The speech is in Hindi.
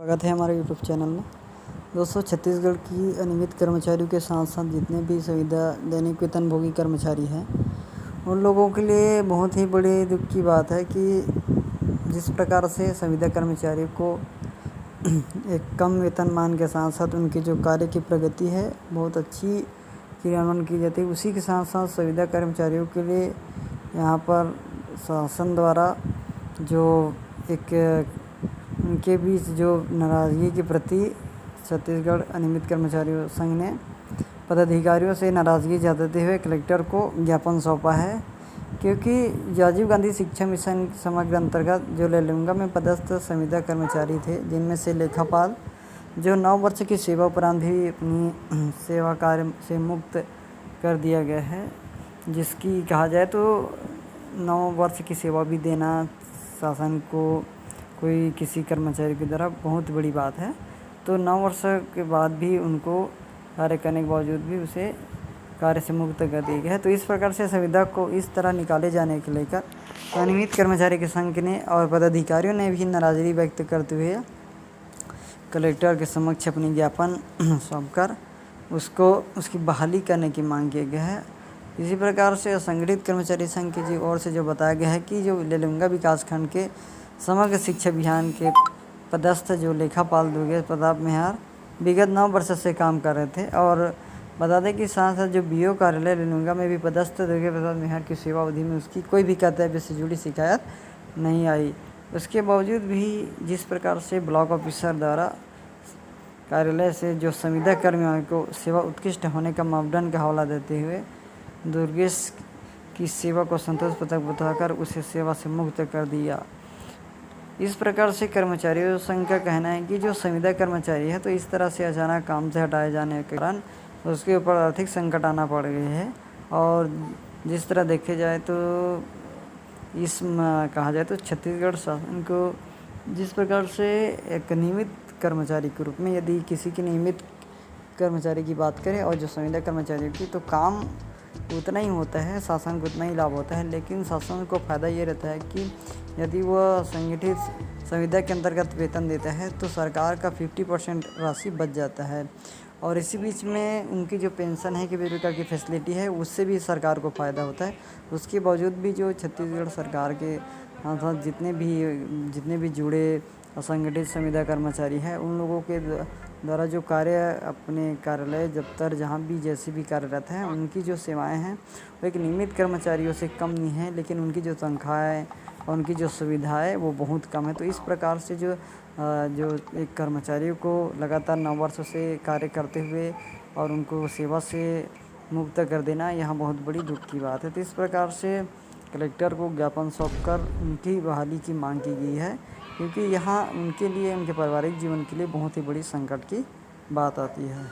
स्वागत है हमारे यूट्यूब चैनल में। दोस्तों, छत्तीसगढ़ की अनियमित कर्मचारियों के साथ साथ जितने भी संविदा दैनिक वेतनभोगी कर्मचारी हैं, उन लोगों के लिए बहुत ही बड़े दुख की बात है कि जिस प्रकार से संविदा कर्मचारियों को एक कम वेतनमान के साथ साथ उनके जो कार्य की प्रगति है बहुत अच्छी क्रियान्वयन की जाती है, उसी के साथ साथ संविदा कर्मचारियों के लिए यहाँ पर शासन द्वारा जो एक उनके बीच जो नाराज़गी के प्रति छत्तीसगढ़ अनियमित कर्मचारियों संघ ने पदाधिकारियों से नाराज़गी जताते हुए कलेक्टर को ज्ञापन सौंपा है, क्योंकि राजीव गांधी शिक्षा मिशन समग्र अंतर्गत जो लेलुंगा में पदस्थ संविदा कर्मचारी थे, जिनमें से लेखापाल जो 9 वर्ष की सेवा उपरांत भी अपनी सेवा कार्य से मुक्त कर दिया गया है, जिसकी कहा जाए तो 9 वर्ष की सेवा भी देना शासन को कोई किसी कर्मचारी की तरह बहुत बड़ी बात है। तो 9 वर्ष के बाद भी उनको कार्य करने के बावजूद भी उसे कार्य से मुक्त कर दिया गया है। तो इस प्रकार से संविदा को इस तरह निकाले जाने के लेकर अनियमित कर्मचारी के संघ ने और पदाधिकारियों ने भी नाराज़गी व्यक्त करते हुए कलेक्टर के समक्ष अपनी ज्ञापन सौंपकर उसकी बहाली करने की मांग की गई है। इसी प्रकार से असंगठित कर्मचारी संघ की ओर से जो बताया गया है कि जो लेलुंगा विकास खंड के समग्र शिक्षा अभियान के पदस्थ जो लेखापाल दुर्गेश प्रताप मेहर विगत 9 वर्ष से काम कर रहे थे, और बता दें कि साथ साथ जो बीओ कार्यालय लेलुंगा में भी पदस्थ दुर्गेश प्रताप मेहर की सेवा अवधि में उसकी कोई भी कर्तव्य से जुड़ी शिकायत नहीं आई। उसके बावजूद भी जिस प्रकार से ब्लॉक ऑफिसर द्वारा कार्यालय से जो संविदा कर्मियों को सेवा उत्कृष्ट होने का मापदंड का हवाला देते हुए दुर्गेश की सेवा को संतोषजनक बताकर उसे सेवा से मुक्त कर दिया। इस प्रकार से कर्मचारियों संघ का कहना है कि जो संविदा कर्मचारी है तो इस तरह से अचानक काम से हटाए जाने के कारण उसके ऊपर आर्थिक संकट आना पड़ गई है, और जिस तरह देखे जाए तो कहा जाए तो छत्तीसगढ़ शासन को जिस प्रकार से एक नियमित कर्मचारी के रूप में यदि किसी की नियमित कर्मचारी की बात करें और जो संविदा कर्मचारियों की, तो काम उतना ही होता है, शासन को उतना ही लाभ होता है, लेकिन शासन को फ़ायदा ये रहता है कि यदि वह संगठित संविदा के अंतर्गत वेतन देता है तो सरकार का 50% राशि बच जाता है, और इसी बीच में उनकी जो पेंशन है कि विभिन्न प्रकार की फैसिलिटी है उससे भी सरकार को फ़ायदा होता है। उसके बावजूद भी जो छत्तीसगढ़ सरकार के साथ जितने भी जुड़े असंगठित संविदा कर्मचारी हैं, उन लोगों के द्वारा जो कार्य अपने कार्यालय दफ्तर जहाँ भी जैसे भी कार्यरत हैं, उनकी जो सेवाएं हैं वो एक नियमित कर्मचारियों से कम नहीं है, लेकिन उनकी जो तनख्वाहें और उनकी जो सुविधाएं वो बहुत कम है। तो इस प्रकार से जो एक कर्मचारियों को लगातार 9 वर्षों से कार्य करते हुए और उनको सेवा से मुक्त कर देना यहाँ बहुत बड़ी दुख की बात है। तो इस प्रकार से कलेक्टर को ज्ञापन सौंपकर उनकी बहाली की मांग की गई है, क्योंकि यहाँ उनके लिए उनके पारिवारिक जीवन के लिए बहुत ही बड़ी संकट की बात आती है।